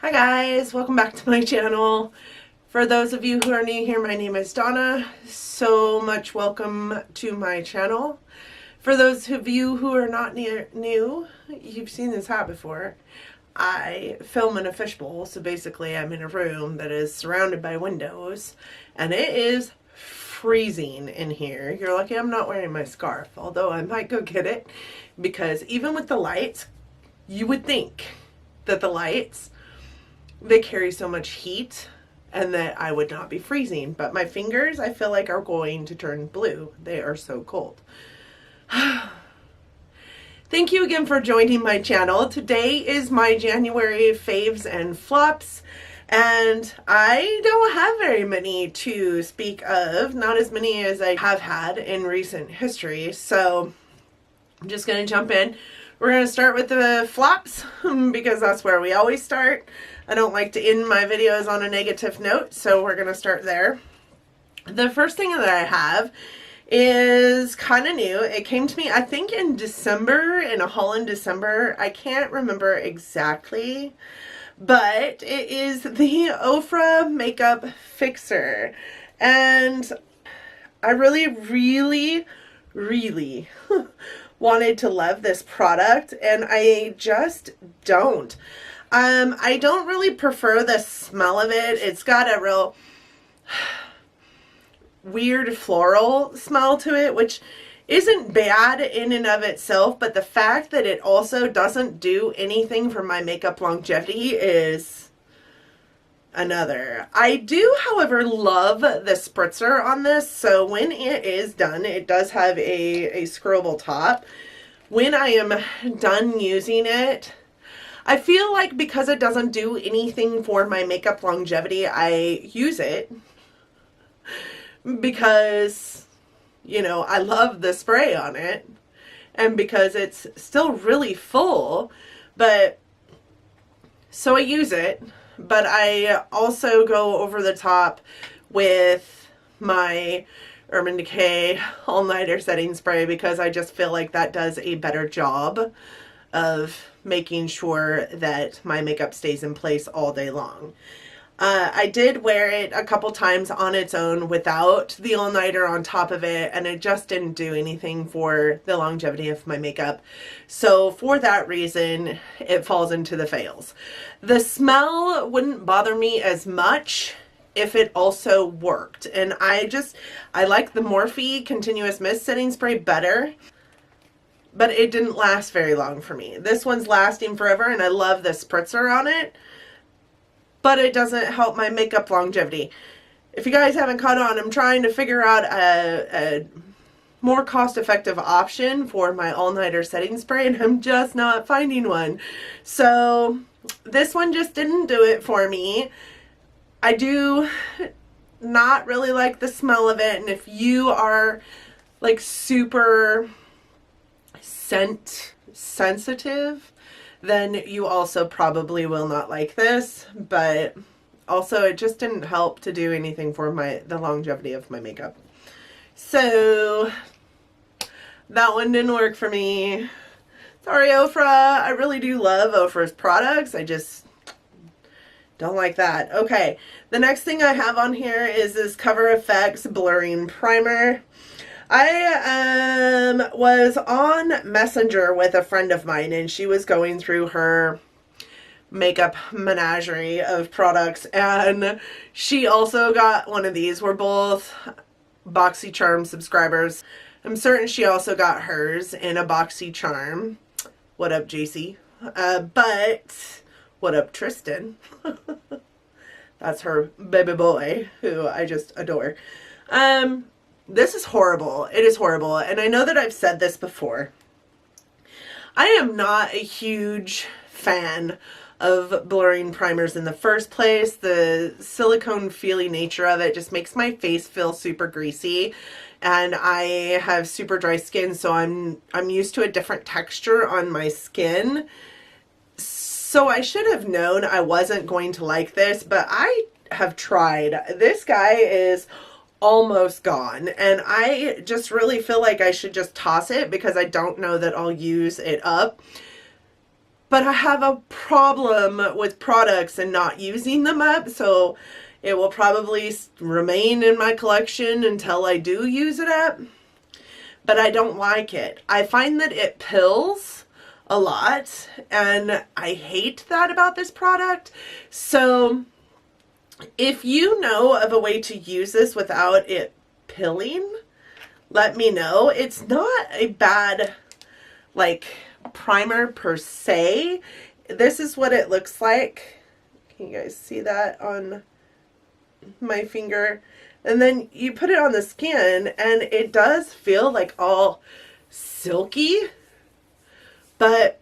Hi guys, welcome back to my channel. For those of you who are new here, my name is Donna. So much welcome to my channel. For those of you who are not new, you've seen this hat before. I film in a fishbowl, so basically I'm in a room that is surrounded by windows, and it is freezing in here. You're lucky I'm not wearing my scarf, although I might go get it, because even with the lights, you would think that the lights, they carry so much heat and that I would not be freezing, but my fingers I feel like are going to turn blue. They are so cold. Thank you again for joining my channel. Today is my January faves and flops, and I don't have very many to speak of, not as many as I have had in recent history, so I'm just going to jump in. We're going to start with the flops because that's where we always start. I don't like to end my videos on a negative note, so we're going to start there. The first thing that I have is kind of new. It came to me, I think, in December, in a haul in December. I can't remember exactly, but it is the Ofra Makeup Fixer. And I really wanted to love this product, and I just don't. I don't really prefer the smell of it. It's got a real weird floral smell to it, which isn't bad in and of itself, but the fact that it also doesn't do anything for my makeup longevity is another. I do, however, love the spritzer on this, so when it is done, it does have a screwable top. When I am done using it, I feel like because it doesn't do anything for my makeup longevity, I use it because, you know, I love the spray on it and because it's still really full, but so I use it, but I also go over the top with my Urban Decay All-Nighter Setting Spray because I just feel like that does a better job of making sure that my makeup stays in place all day long. I did wear it a couple times on its own without the all-nighter on top of it, and it just didn't do anything for the longevity of my makeup. So for that reason, it falls into the fails. The smell wouldn't bother me as much if it also worked, and I like the Morphe Continuous Mist Setting Spray better, but it didn't last very long for me. This one's lasting forever, and I love the spritzer on it, but it doesn't help my makeup longevity. If you guys haven't caught on, I'm trying to figure out a more cost-effective option for my all-nighter setting spray, and I'm just not finding one. So this one just didn't do it for me. I do not really like the smell of it, and if you are like super scent sensitive, then you also probably will not like this, but also it just didn't help to do anything for the longevity of my makeup. So that one didn't work for me. Sorry, Ofra. I really do love Ofra's products. I just don't like that. Okay, the next thing I have on here is this Cover FX Blurring Primer. I was on Messenger with a friend of mine, and she was going through her makeup menagerie of products, and she also got one of these. We're both BoxyCharm subscribers. I'm certain she also got hers in a BoxyCharm. What up, JC? But what up, Tristan? That's her baby boy, who I just adore. This is horrible. It is horrible. And I know that I've said this before. I am not a huge fan of blurring primers in the first place. The silicone feely nature of it just makes my face feel super greasy. And I have super dry skin, so I'm used to a different texture on my skin. So I should have known I wasn't going to like this, but I have tried. This guy is almost gone, and I just really feel like I should just toss it because I don't know that I'll use it up. but I have a problem with products and not using them up, so it will probably remain in my collection until I do use it up. But I don't like it. I find that it pills a lot, and I hate that about this product. So if you know of a way to use this without it pilling, let me know. It's not a bad, like, primer per se. This is what it looks like. Can you guys see that on my finger? And then you put it on the skin and it does feel like all silky, but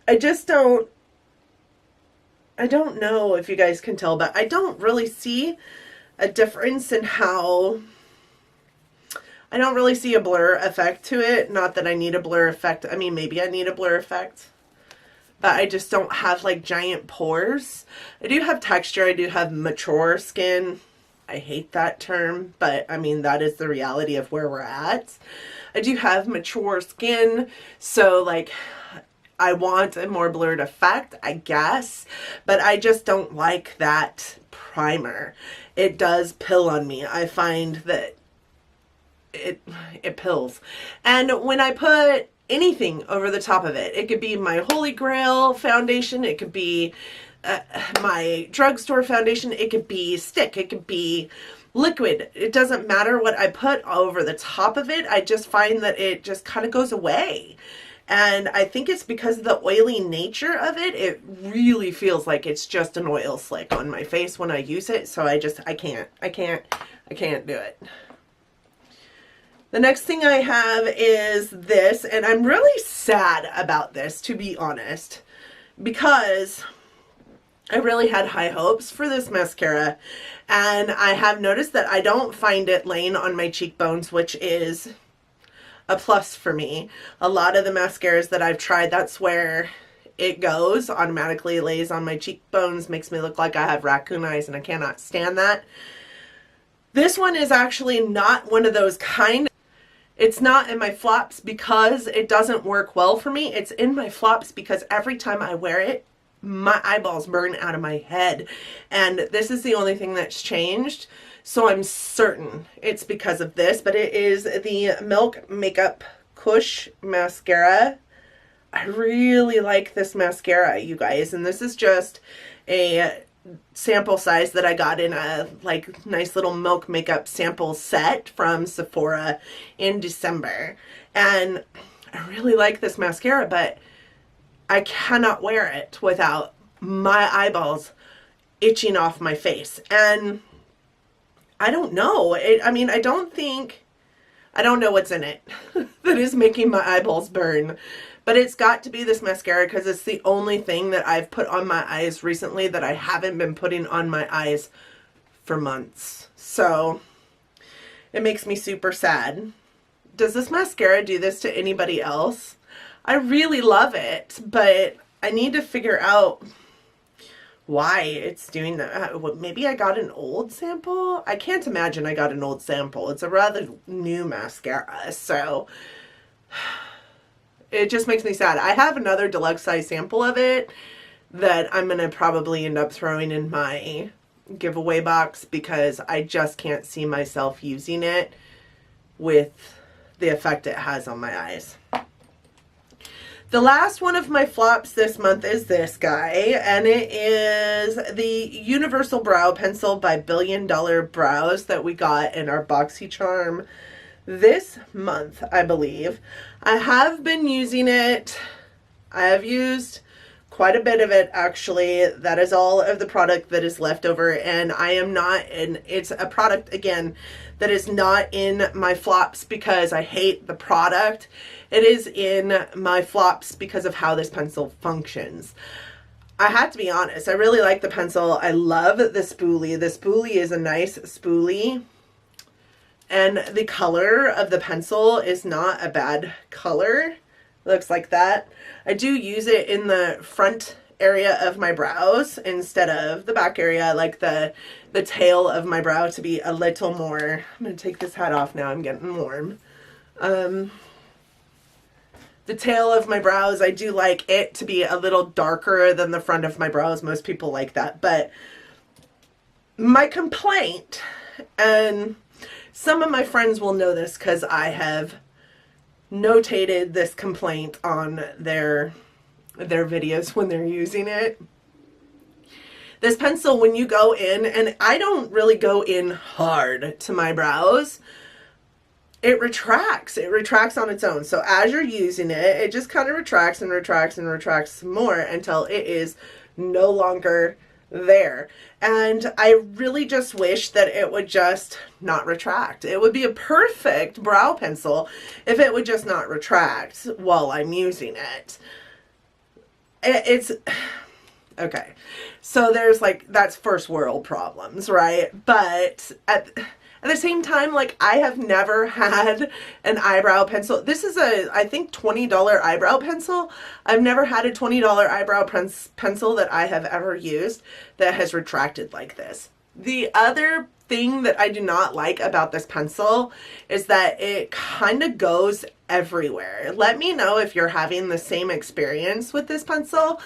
I don't know if you guys can tell, but I don't really see a difference in how, I don't really see a blur effect to it. Not that I need a blur effect. I mean, maybe I need a blur effect, but I just don't have like giant pores. I do have texture. I do have mature skin. I hate that term, but I mean, that is the reality of where we're at. I do have mature skin, so like I want a more blurred effect, I guess, but I just don't like that primer. It does pill on me. I find that it pills. And when I put anything over the top of it, it could be my Holy Grail foundation, it could be my drugstore foundation, it could be stick, it could be liquid. It doesn't matter what I put over the top of it. I just find that it just kind of goes away. And I think it's because of the oily nature of it. It really feels like it's just an oil slick on my face when I use it. So I can't do it. The next thing I have is this, and I'm really sad about this, to be honest, because I really had high hopes for this mascara, and I have noticed that I don't find it laying on my cheekbones, which is a plus for me. A lot of the mascaras that I've tried, that's where it goes, automatically lays on my cheekbones, makes me look like I have raccoon eyes, and I cannot stand that. This one is actually not one of those kind. It's not in my flops because it doesn't work well for me. It's in my flops because every time I wear it, my eyeballs burn out of my head. And this is the only thing that's changed. So I'm certain it's because of this, but it is the Milk Makeup Kush Mascara. I really like this mascara, you guys. And this is just a sample size that I got in a like nice little Milk Makeup sample set from Sephora in December. And I really like this mascara, but I cannot wear it without my eyeballs itching off my face. And I don't know. I mean, I don't know what's in it that is making my eyeballs burn. But it's got to be this mascara because it's the only thing that I've put on my eyes recently that I haven't been putting on my eyes for months. So it makes me super sad. Does this mascara do this to anybody else? I really love it, but I need to figure out why it's doing that. Maybe I got an old sample? I can't imagine I got an old sample. It's a rather new mascara, so it just makes me sad. I have another deluxe size sample of it that I'm going to probably end up throwing in my giveaway box because I just can't see myself using it with the effect it has on my eyes. The last one of my flops this month is this guy, and it is the Universal Brow Pencil by Billion Dollar Brows that we got in our BoxyCharm this month, I believe. I have been using it. I have used quite a bit of it, actually. That is all of the product that is left over, and I am not, and it's a product, again, that is not in my flops because I hate the product. It is in my flops because of how this pencil functions. I have to be honest, I really like the pencil. I love the spoolie. The spoolie is a nice spoolie. And the color of the pencil is not a bad color. It looks like that. I do use it in the front area of my brows instead of the back area. I like the tail of my brow to be a little more. I'm going to take this hat off now. I'm getting warm. The the tail of my brows, I do like it to be a little darker than the front of my brows. Most people like that. But my complaint, and some of my friends will know this because I have notated this complaint on their videos when they're using it. This pencil, when you go in, and I don't really go in hard to my brows, it retracts. It retracts on its own. So as you're using it, it just kind of retracts and retracts and retracts more until it is no longer there. And I really just wish that it would just not retract. It would be a perfect brow pencil if it would just not retract while I'm using it. It's okay. So there's like, that's first world problems, right? But at the same time, like, I have never had an eyebrow pencil. This is a, I think, $20 eyebrow pencil. I've never had a $20 eyebrow pencil that I have ever used that has retracted like this. The other thing that I do not like about this pencil is that it kind of goes everywhere. Let me know if you're having the same experience with this pencil.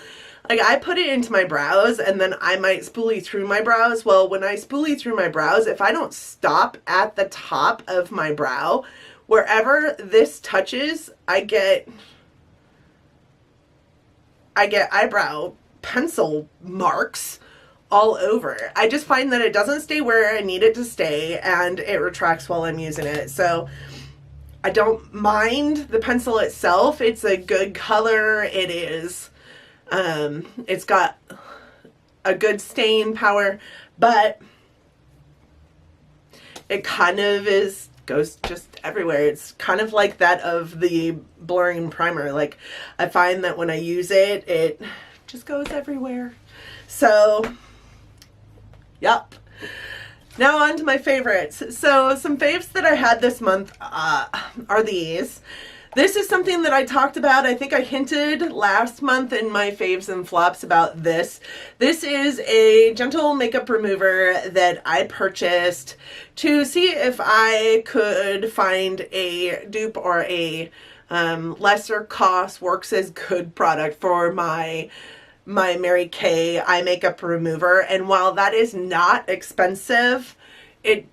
Like, I put it into my brows and then I might spoolie through my brows. Well, when I spoolie through my brows, if I don't stop at the top of my brow, wherever this touches, I get eyebrow pencil marks all over. I just find that it doesn't stay where I need it to stay, and it retracts while I'm using it. So I don't mind the pencil itself. It's a good color. It is... it's got a good stain power, but it kind of goes just everywhere. It's kind of like that of the blurring primer. Like, I find that when I use it, it just goes everywhere. So, yep. Now on to my favorites. So some faves that I had this month are these. This is something that I talked about. I think I hinted last month in my faves and flops about this. This is a gentle makeup remover that I purchased to see if I could find a dupe or a lesser cost, works as good product for my Mary Kay eye makeup remover. And while that is not expensive, it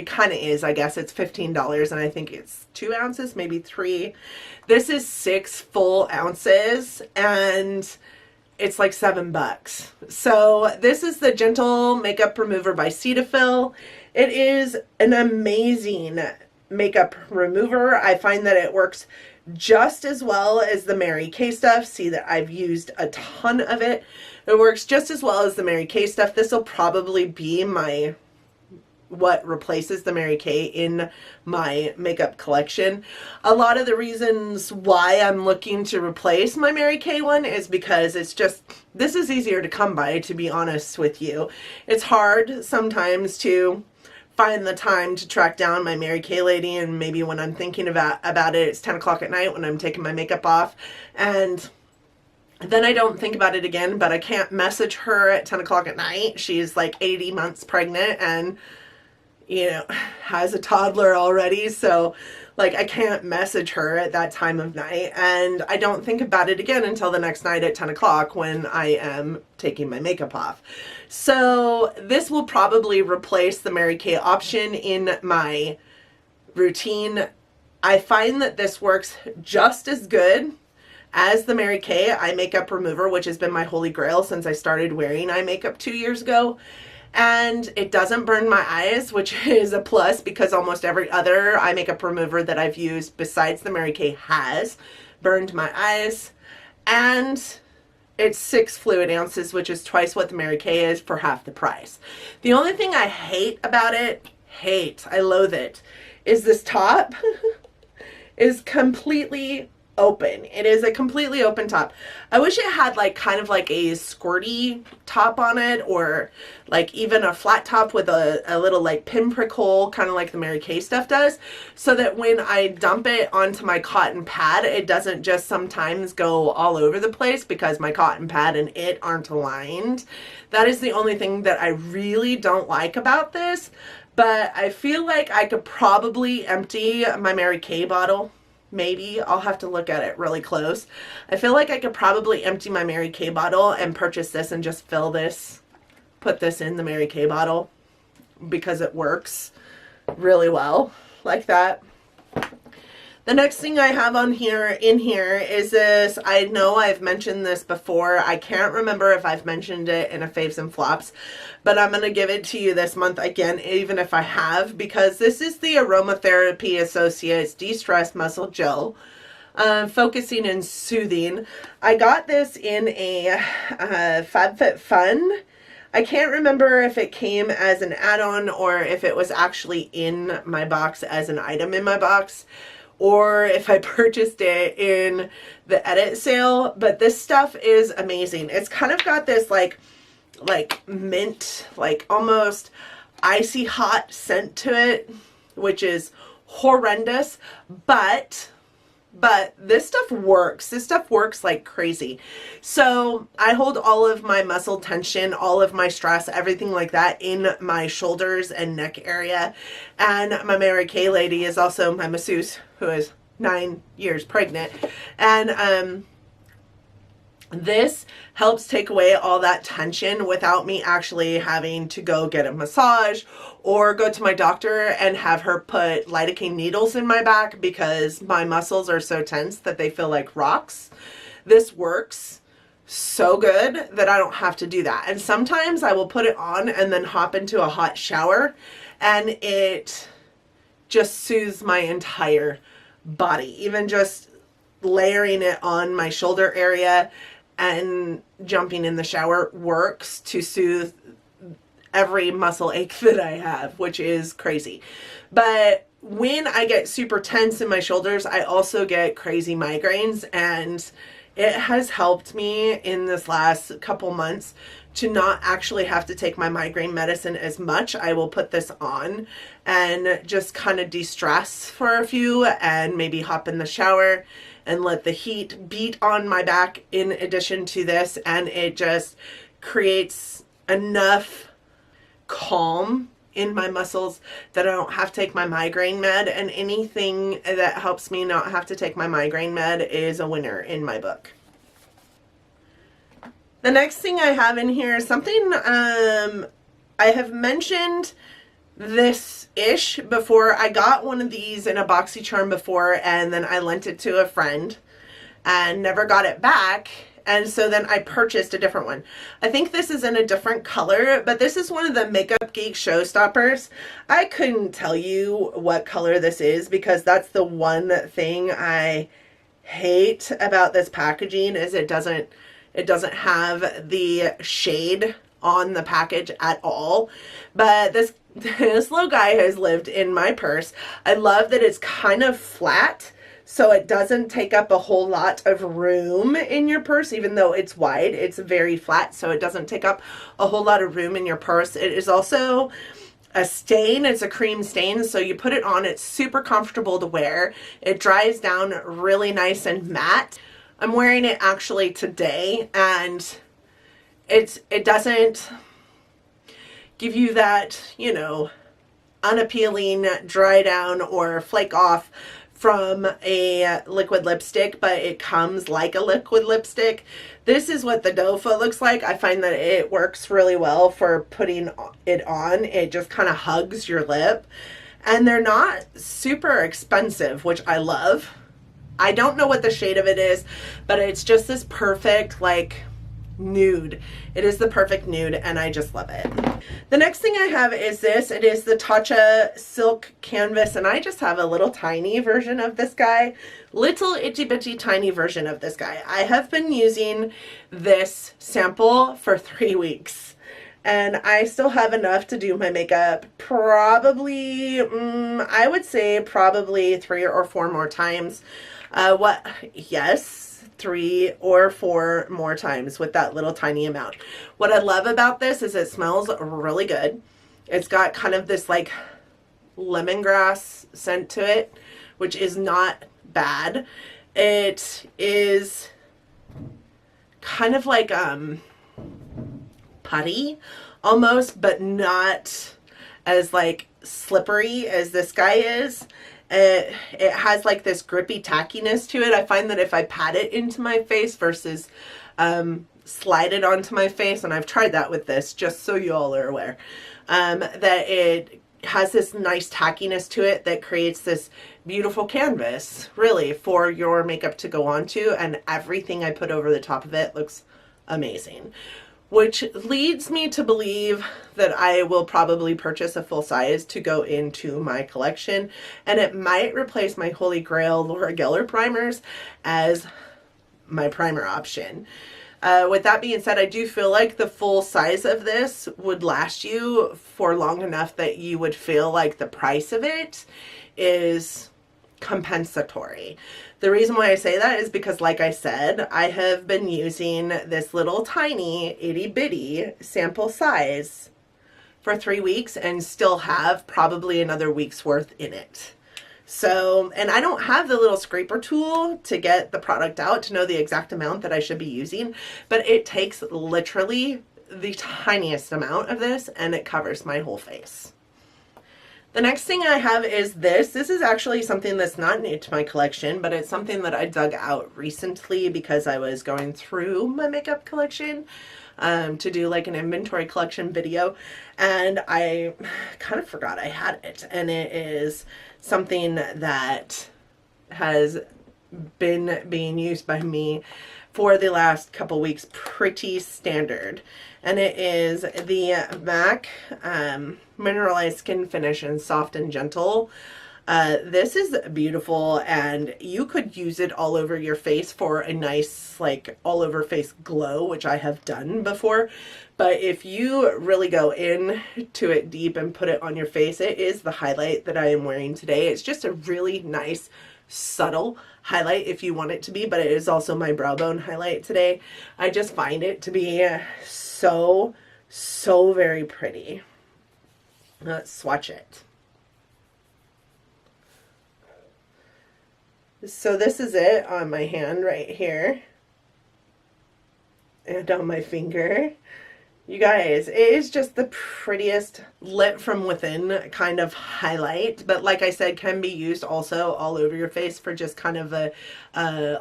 kind of is, I guess. It's $15 and I think it's 2 ounces, maybe 3. This is 6 full ounces and it's like $7. So this is the Gentle Makeup Remover by Cetaphil. It is an amazing makeup remover. I find that it works just as well as the Mary Kay stuff. See that I've used a ton of it. It works just as well as the Mary Kay stuff. This will probably be what replaces the Mary Kay in my makeup collection. A lot of the reasons why I'm looking to replace my Mary Kay one is because it's just, this is easier to come by, to be honest with you. It's hard sometimes to find the time to track down my Mary Kay lady, and maybe when I'm thinking about it, it's 10 o'clock at night when I'm taking my makeup off, and then I don't think about it again. But I can't message her at 10 o'clock at night. She's like 80 months pregnant and, you know, has a toddler already. So like, I can't message her at that time of night, and I don't think about it again until the next night at 10 o'clock when I am taking my makeup off. So this will probably replace the Mary Kay option in my routine. I find that this works just as good as the Mary Kay eye makeup remover, which has been my holy grail since I started wearing eye makeup 2 years ago. And it doesn't burn my eyes, which is a plus because almost every other eye makeup remover that I've used besides the Mary Kay has burned my eyes. And it's 6 fluid ounces, which is twice what the Mary Kay is for half the price. The only thing I hate about it, I loathe it, is this top is completely open. It is a completely open top. I wish it had like kind of like a squirty top on it, or like even a flat top with a little like pinprick hole, kind of like the Mary Kay stuff does, so that when I dump it onto my cotton pad, it doesn't just sometimes go all over the place because my cotton pad and it aren't aligned. That is the only thing that I really don't like about this. But I feel like I could probably empty my Mary Kay bottle Maybe. I'll have to look at it really close. I feel like I could probably empty my Mary Kay bottle and purchase this and just fill this, put this in the Mary Kay bottle, because it works really well like that. The next thing I have in here is this. I know I've mentioned this before. I can't remember if I've mentioned it in a Faves and Flops, but I'm going to give it to you this month again, even if I have, because this is the Aromatherapy Associates De-Stress Muscle Gel, focusing and soothing. I got this in a FabFitFun. I can't remember if it came as an add-on or if it was actually in my box as an item in my box, or if I purchased it in the edit sale, but this stuff is amazing. It's kind of got this like mint, like almost icy hot scent to it, which is horrendous, but this stuff works. This stuff works like crazy. So I hold all of my muscle tension, all of my stress, everything like that in my shoulders and neck area. And my Mary Kay lady is also my masseuse, who is 9 years pregnant. And this helps take away all that tension without me actually having to go get a massage or go to my doctor and have her put lidocaine needles in my back because my muscles are so tense that they feel like rocks. This works so good that I don't have to do that. And sometimes I will put it on and then hop into a hot shower, and it just soothes my entire body. Even just layering it on my shoulder area and jumping in the shower works to soothe every muscle ache that I have, which is crazy. But when I get super tense in my shoulders, I also get crazy migraines, and it has helped me in this last couple months to not actually have to take my migraine medicine as much. I will put this on and just kind of de-stress for a few and maybe hop in the shower and let the heat beat on my back in addition to this, and it just creates enough calm in my muscles that I don't have to take my migraine med, and anything that helps me not have to take my migraine med is a winner in my book. The next thing I have in here is something I have mentioned this-ish before. I got one of these in a BoxyCharm before, and then I lent it to a friend and never got it back. And so then I purchased a different one. I think this is in a different color, but this is one of the Makeup Geek showstoppers. I couldn't tell you what color this is because that's the one thing I hate about this packaging is it doesn't have the shade on the package at all. But this little guy has lived in my purse. I love that it's kind of flat, so it doesn't take up a whole lot of room in your purse. Even though it's wide, it's very flat, so it doesn't take up a whole lot of room in your purse. It is also a stain. It's a cream stain, so you put it on. It's super comfortable to wear. It dries down really nice and matte. I'm wearing it actually today, and it doesn't give you that, you know, unappealing dry down or flake off from a liquid lipstick, but it comes like a liquid lipstick. This is what the doe foot looks like. I find that it works really well for putting it on. It just kind of hugs your lip, and they're not super expensive, which I love. I don't know what the shade of it is, but it's just this perfect, like, nude. It is the perfect nude, and I just love it. The next thing I have is this. It is the Tatcha Silk Canvas, and I just have a little tiny version of this guy. Little itty bitty tiny version of this guy. I have been using this sample for 3 weeks, and I still have enough to do my makeup probably, I would say probably 3 or 4 more times. Yes, 3 or 4 more times with that little tiny amount. What I love about this is it smells really good. It's got kind of this like lemongrass scent to it, which is not bad. It is kind of like putty almost, but not as like slippery as this guy is. It has like this grippy tackiness to it. I find that if I pat it into my face versus slide it onto my face, and I've tried that with this, just so you all are aware, that it has this nice tackiness to it that creates this beautiful canvas, really, for your makeup to go onto, and everything I put over the top of it looks amazing. Which leads me to believe that I will probably purchase a full size to go into my collection, and it might replace my Holy Grail Laura Geller primers as my primer option. With that being said, I do feel like the full size of this would last you for long enough that you would feel like the price of it is compensatory. The reason why I say that is because, like I said, I have been using this little tiny itty bitty sample size for 3 weeks and still have probably another week's worth in it. So, and I don't have the little scraper tool to get the product out to know the exact amount that I should be using, but it takes literally the tiniest amount of this and it covers my whole face. The next thing I have is this. This is actually something that's not new to my collection, but it's something that I dug out recently because I was going through my makeup collection to do like an inventory collection video, and I kind of forgot I had it. And it is something that has been being used by me for the last couple weeks pretty standard, and it is the MAC Mineralize Skin Finish in Soft and Gentle. This is beautiful, and you could use it all over your face for a nice like all over face glow, which I have done before. But if you really go in to it deep and put it on your face, it is the highlight that I am wearing today. It's just a really nice subtle highlight if you want it to be, but it is also my brow bone highlight today. I just find it to be so very pretty. Let's swatch it. So this is it on my hand right here and on my finger. You guys, it is just the prettiest lit from within kind of highlight, but like I said, can be used also all over your face for just kind of a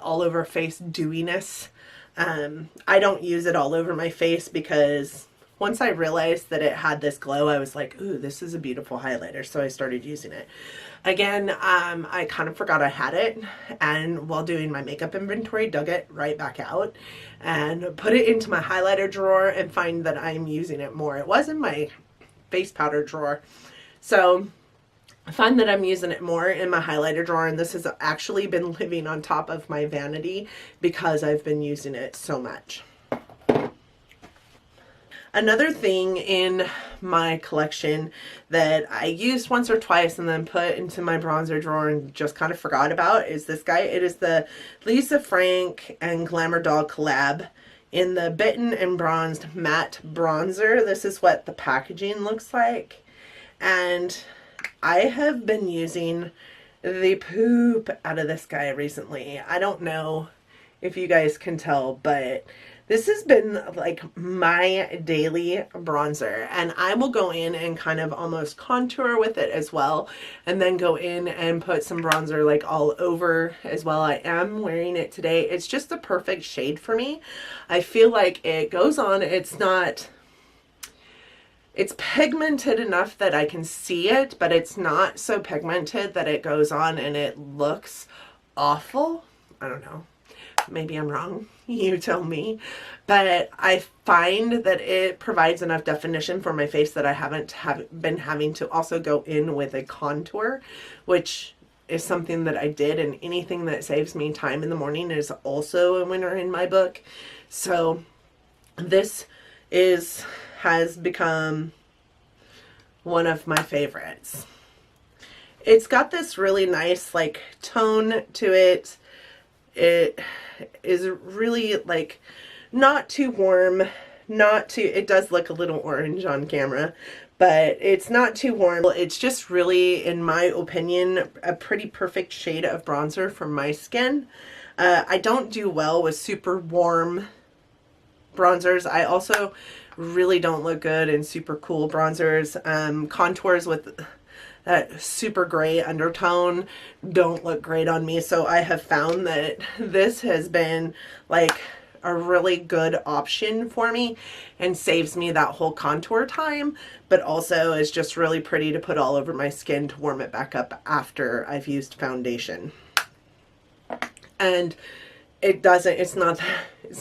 all over face dewiness. I don't use it all over my face because once I realized that it had this glow, I was like, ooh, this is a beautiful highlighter, so I started using it. Again, I kind of forgot I had it, and while doing my makeup inventory, dug it right back out and put it into my highlighter drawer and find that I'm using it more. It was in my face powder drawer, so I find that I'm using it more in my highlighter drawer, and this has actually been living on top of my vanity because I've been using it so much. Another thing in my collection that I used once or twice and then put into my bronzer drawer and just kind of forgot about is this guy. It is the Lisa Frank and Glamour Doll collab in the Bitten and Bronzed Matte Bronzer. This is what the packaging looks like. And I have been using the poop out of this guy recently. I don't know if you guys can tell, but this has been like my daily bronzer, and I will go in and kind of almost contour with it as well, and then go in and put some bronzer like all over as well. I am wearing it today. It's just the perfect shade for me. I feel like it goes on. It's pigmented enough that I can see it, but it's not so pigmented that it goes on and it looks awful. I don't know. Maybe I'm wrong, you tell me, but I find that it provides enough definition for my face that I haven't been having to also go in with a contour, which is something that I did, and anything that saves me time in the morning is also a winner in my book. So this has become one of my favorites. It's got this really nice like tone to it. It is really like not too warm, it does look a little orange on camera, but it's not too warm. It's just really, in my opinion, a pretty perfect shade of bronzer for my skin. I don't do well with super warm bronzers. I also really don't look good in super cool bronzers. Contours with that super gray undertone don't look great on me. So I have found that this has been like a really good option for me and saves me that whole contour time, but also is just really pretty to put all over my skin to warm it back up after I've used foundation. And it's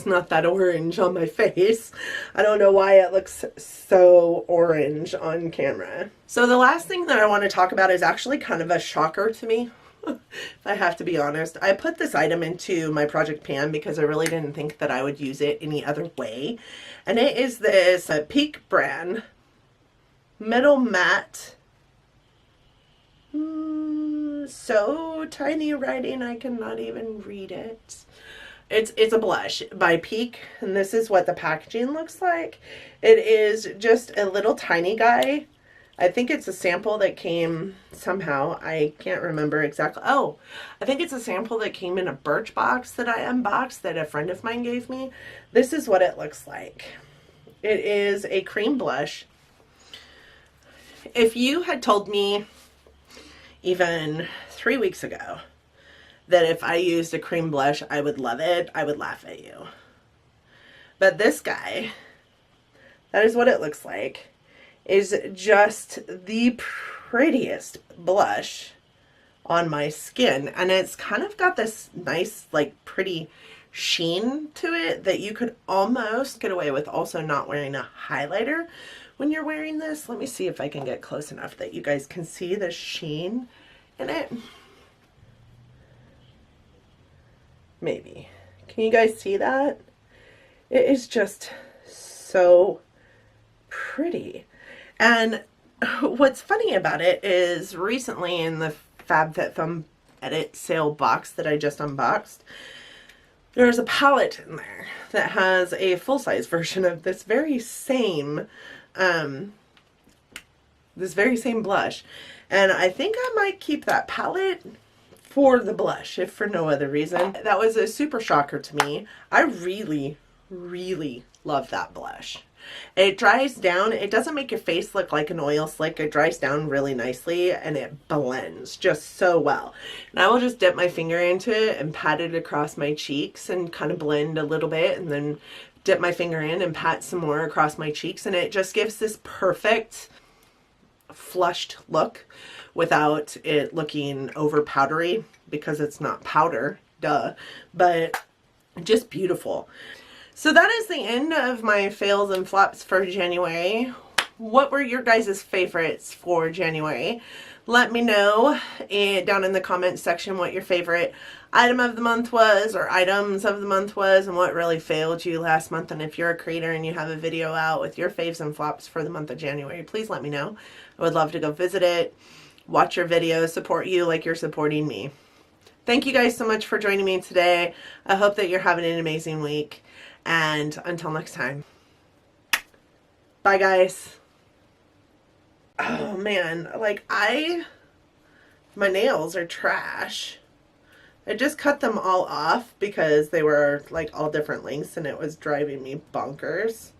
not that orange on my face. I don't know why it looks so orange on camera. So the last thing that I want to talk about is actually kind of a shocker to me. If I have to be honest. I put this item into my project pan because I really didn't think that I would use it any other way. And it is this Peak brand Middle Matte. So tiny writing I cannot even read it. It's a blush by Peak, and this is what the packaging looks like. It is just a little tiny guy. I think it's a sample that came somehow. I can't remember exactly. Oh, I think it's a sample that came in a Birchbox that I unboxed that a friend of mine gave me. This is what it looks like. It is a cream blush. If you had told me even 3 weeks ago that if I used a cream blush, I would love it, I would laugh at you. But this guy, that is what it looks like, is just the prettiest blush on my skin. And it's kind of got this nice, like, pretty sheen to it that you could almost get away with also not wearing a highlighter when you're wearing this. Let me see if I can get close enough that you guys can see the sheen in it. Maybe. Can you guys see that? It is just so pretty. And what's funny about it is recently in the FabFitFun Edit sale box that I just unboxed, there's a palette in there that has a full-size version of this very same blush. And I think I might keep that palette for the blush, if for no other reason. That was a super shocker to me. I really, really love that blush. It dries down. It doesn't make your face look like an oil slick. It dries down really nicely and it blends just so well. And I will just dip my finger into it and pat it across my cheeks and kind of blend a little bit, and then dip my finger in and pat some more across my cheeks, and it just gives this perfect flushed look without it looking over powdery, because it's not powder, duh, but just beautiful. So that is the end of my fails and flops for January. What were your guys' favorites for January? Let me know down in the comments section what your favorite item of the month was, or items of the month was, and what really failed you last month. And if you're a creator and you have a video out with your faves and flops for the month of January, please let me know. I would love to go visit it, watch your videos, support you like you're supporting me. Thank you guys so much for joining me today. I hope that you're having an amazing week. And until next time, bye guys. Oh man, like my nails are trash. I just cut them all off because they were like all different lengths and it was driving me bonkers.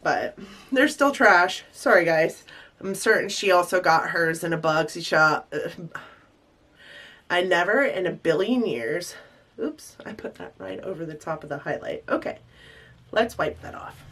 But they're still trash. Sorry guys. I'm certain she also got hers in a BoxyCharm. I never in a billion years. Oops, I put that right over the top of the highlight. Okay, let's wipe that off.